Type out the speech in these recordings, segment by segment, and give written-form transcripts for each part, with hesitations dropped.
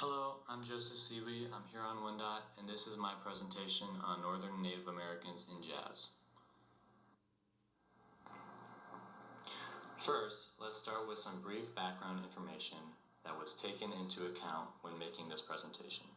Hello, I'm Joseph Seeley. I'm here on WinDot, and this is my presentation on Northern Native Americans in jazz. First, let's start with some brief background information that was taken into account when making this presentation.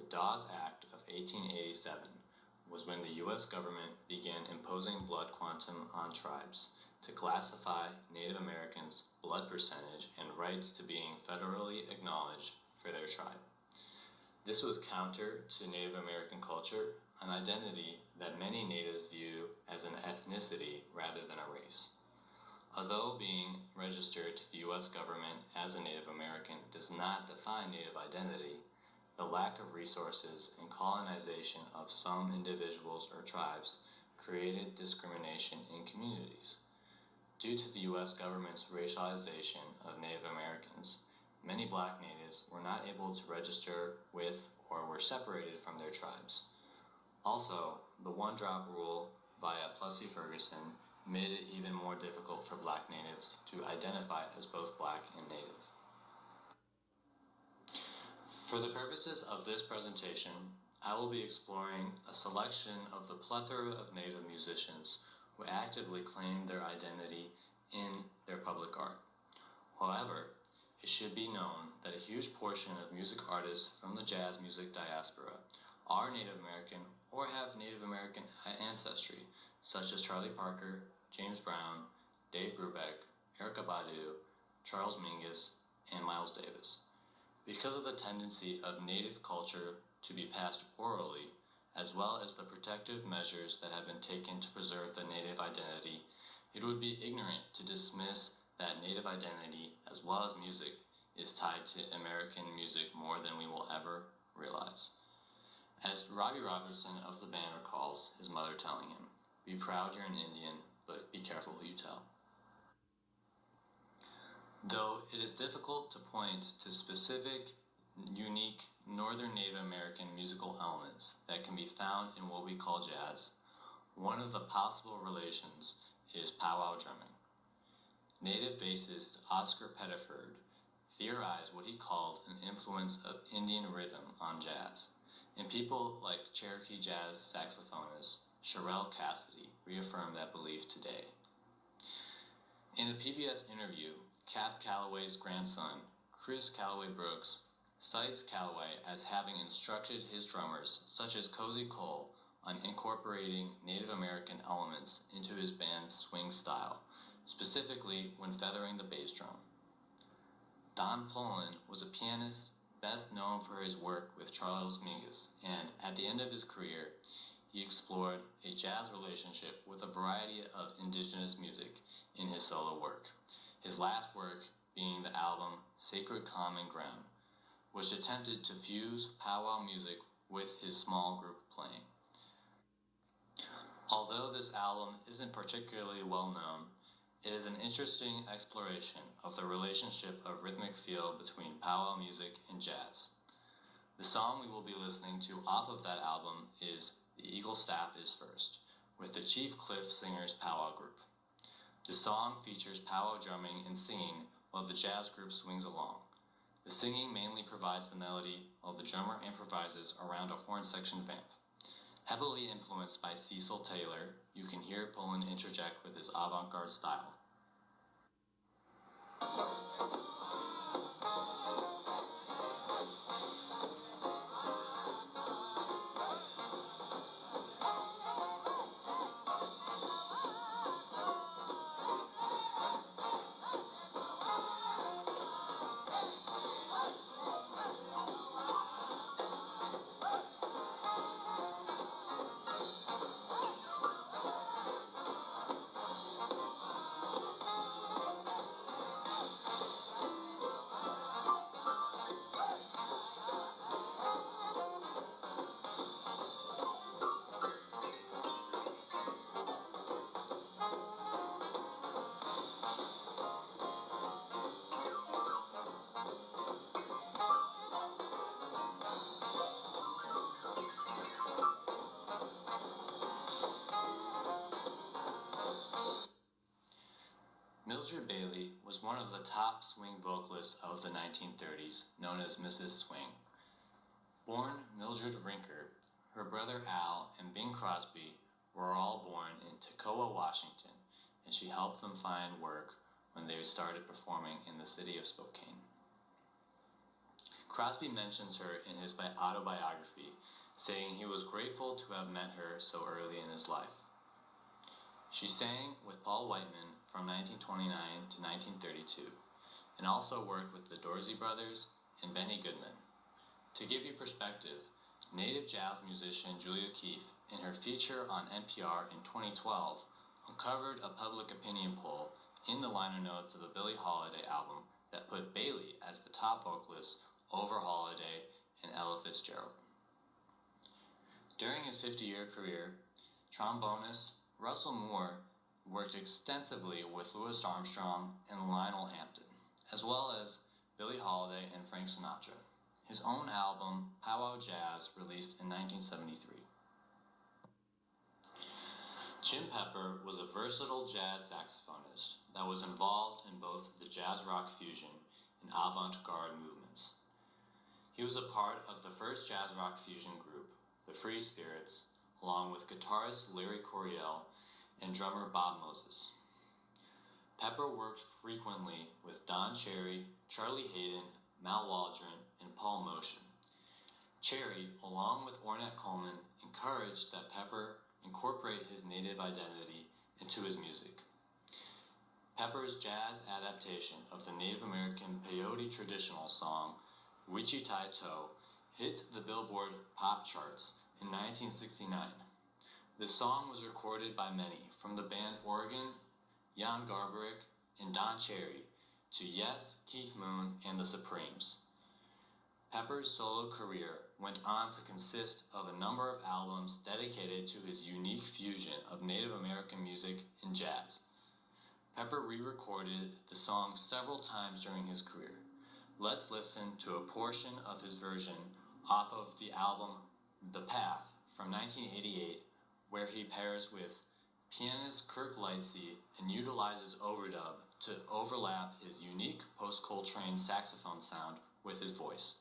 The Dawes Act of 1887 was when the U.S. government began imposing blood quantum on tribes to classify Native Americans' blood percentage and rights to being federally acknowledged for their tribe. This was counter to Native American culture, an identity that many natives view as an ethnicity rather than a race. Although being registered to the U.S. government as a Native American does not define Native identity, the lack of resources and colonization of some individuals or tribes created discrimination in communities. Due to the U.S. government's racialization of Native Americans, many black natives were not able to register with or were separated from their tribes. Also, the one-drop rule via Plessy Ferguson made it even more difficult for black natives to identify as both black and native. For the purposes of this presentation, I will be exploring a selection of the plethora of native musicians who actively claim their identity in their public art. However, it should be known that a huge portion of music artists from the jazz music diaspora are Native American or have Native American ancestry, such as Charlie Parker, James Brown, Dave Brubeck, Erykah Badu, Charles Mingus, and Miles Davis. Because of the tendency of Native culture to be passed orally, as well as the protective measures that have been taken to preserve the Native identity, it would be ignorant to dismiss that Native identity, as well as music, is tied to American music more than we will ever realize. As Robbie Robertson of the band recalls his mother telling him, "Be proud you're an Indian, but be careful who you tell." Though it is difficult to point to specific, unique Northern Native American musical elements that can be found in what we call jazz, one of the possible relations is powwow drumming. Native bassist Oscar Pettiford theorized what he called an influence of Indian rhythm on jazz, and people like Cherokee jazz saxophonist Sherelle Cassidy reaffirm that belief today. In a PBS interview, Cab Calloway's grandson, Chris Calloway Brooks, cites Calloway as having instructed his drummers, such as Cozy Cole, on incorporating Native American elements into his band's swing style, specifically when feathering the bass drum. Don Poland was a pianist best known for his work with Charles Mingus, and at the end of his career, he explored a jazz relationship with a variety of indigenous music in his solo work, his last work being the album Sacred Common Ground, which attempted to fuse powwow music with his small group playing. Although this album isn't particularly well known, it is an interesting exploration of the relationship of rhythmic feel between powwow music and jazz. The song we will be listening to off of that album is The Eagle Staff Is First, with the Chief Cliff Singers powwow group. The song features powwow drumming and singing while the jazz group swings along. The singing mainly provides the melody while the drummer improvises around a horn section vamp. Heavily influenced by Cecil Taylor, you can hear Poland interject with his avant-garde style. Mildred Bailey was one of the top swing vocalists of the 1930s, known as Mrs. Swing. Born Mildred Rinker, her brother Al and Bing Crosby were all born in Toccoa, Washington, and she helped them find work when they started performing in the city of Spokane. Crosby mentions her in his autobiography, saying he was grateful to have met her so early in his life. She sang with Paul Whiteman from 1929 to 1932, and also worked with the Dorsey Brothers and Benny Goodman. To give you perspective, native jazz musician Julia Keefe, in her feature on NPR in 2012, uncovered a public opinion poll in the liner notes of a Billie Holiday album that put Bailey as the top vocalist over Holiday and Ella Fitzgerald. During his 50-year career, trombonist Russell Moore worked extensively with Louis Armstrong and Lionel Hampton, as well as Billie Holiday and Frank Sinatra. His own album, Powwow Jazz, released in 1973. Jim Pepper was a versatile jazz saxophonist that was involved in both the jazz rock fusion and avant-garde movements. He was a part of the first jazz rock fusion group, the Free Spirits, along with guitarist Larry Coryell and drummer Bob Moses. Pepper worked frequently with Don Cherry, Charlie Hayden, Mal Waldron, and Paul Motian. Cherry, along with Ornette Coleman, encouraged that Pepper incorporate his native identity into his music. Pepper's jazz adaptation of the Native American peyote traditional song, Wichita Toe, hit the Billboard pop charts in 1969. The song was recorded by many, from the band Oregon, Jan Garbarek, and Don Cherry, to Yes, Keith Moon, and the Supremes. Pepper's solo career went on to consist of a number of albums dedicated to his unique fusion of Native American music and jazz. Pepper re-recorded the song several times during his career. Let's listen to a portion of his version off of the album The Path from 1988, where he pairs with pianist Kirk Lightsey and utilizes overdub to overlap his unique post-Coltrane saxophone sound with his voice.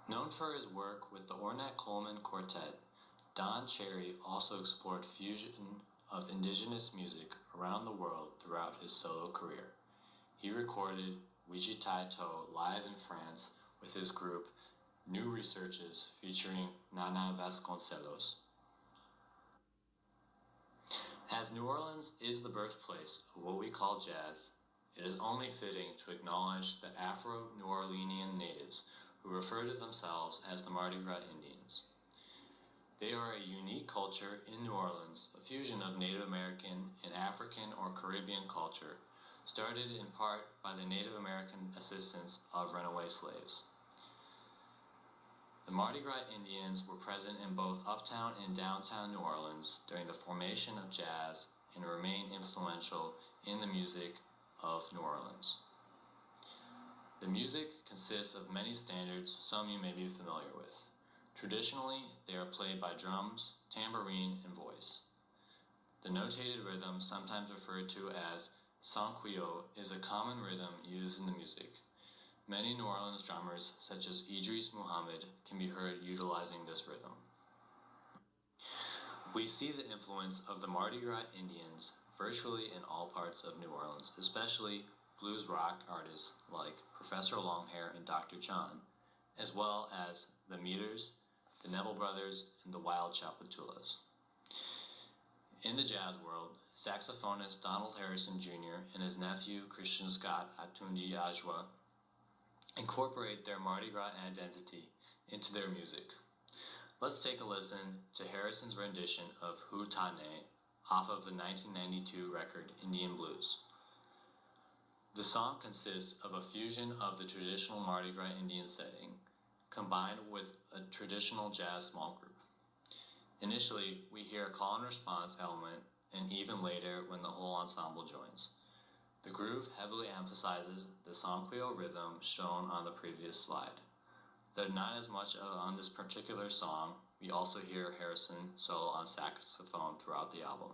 Known for his work with the Ornette Coleman Quartet, Don Cherry also explored fusion of indigenous music around the world throughout his solo career. He recorded Wichita Toe live in France with his group New Researches featuring Nana Vasconcelos. As New Orleans is the birthplace of what we call jazz, it is only fitting to acknowledge the Afro-New Orleanian natives who refer to themselves as the Mardi Gras Indians. They are a unique culture in New Orleans, a fusion of Native American and African or Caribbean culture, started in part by the Native American assistance of runaway slaves. The Mardi Gras Indians were present in both uptown and downtown New Orleans during the formation of jazz and remain influential in the music of New Orleans. The music consists of many standards, some you may be familiar with. Traditionally, they are played by drums, tambourine, and voice. The notated rhythm, sometimes referred to as sanquillo, is a common rhythm used in the music. Many New Orleans drummers, such as Idris Muhammad, can be heard utilizing this rhythm. We see the influence of the Mardi Gras Indians virtually in all parts of New Orleans, especially blues rock artists like Professor Longhair and Dr. John, as well as the Meters, the Neville Brothers, and the Wild Chapatulas. In the jazz world, saxophonist Donald Harrison Jr. and his nephew Christian Scott Atundi Ajwa incorporate their Mardi Gras identity into their music. Let's take a listen to Harrison's rendition of Hu Tane off of the 1992 record Indian Blues. The song consists of a fusion of the traditional Mardi Gras Indian setting combined with a traditional jazz small group. Initially, we hear a call and response element, and even later when the whole ensemble joins. The groove heavily emphasizes the sonquio rhythm shown on the previous slide. Though not as much on this particular song, we also hear Harrison solo on saxophone throughout the album.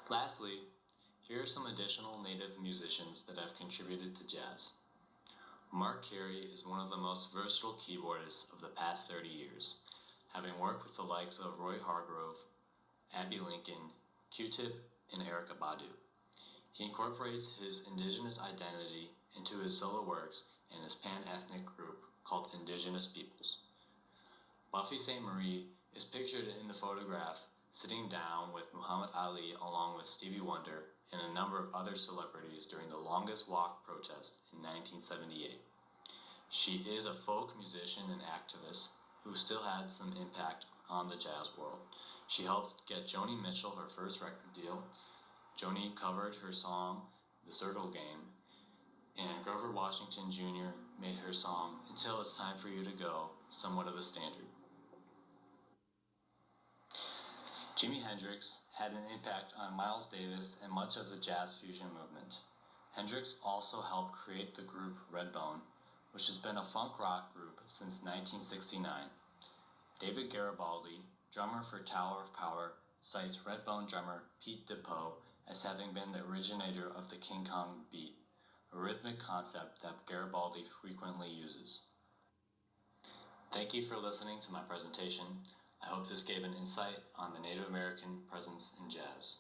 Lastly, here are some additional native musicians that have contributed to jazz. Mark Carey is one of the most versatile keyboardists of the past 30 years, having worked with the likes of Roy Hargrove, Abbey Lincoln, Q-Tip, and Erykah Badu. He incorporates his indigenous identity into his solo works and his pan-ethnic group called Indigenous Peoples. Buffy Sainte-Marie is pictured in the photograph sitting down with Muhammad Ali along with Stevie Wonder and a number of other celebrities during the Longest Walk protest in 1978. She is a folk musician and activist who still had some impact on the jazz world. She helped get Joni Mitchell her first record deal. Joni covered her song, The Circle Game, and Grover Washington Jr. made her song, Until It's Time for You to Go, somewhat of a standard. Jimi Hendrix had an impact on Miles Davis and much of the jazz fusion movement. Hendrix also helped create the group Redbone, which has been a funk rock group since 1969. David Garibaldi, drummer for Tower of Power, cites Redbone drummer Pete DePoe as having been the originator of the King Kong beat, a rhythmic concept that Garibaldi frequently uses. Thank you for listening to my presentation. I hope this gave an insight on the Native American presence in jazz.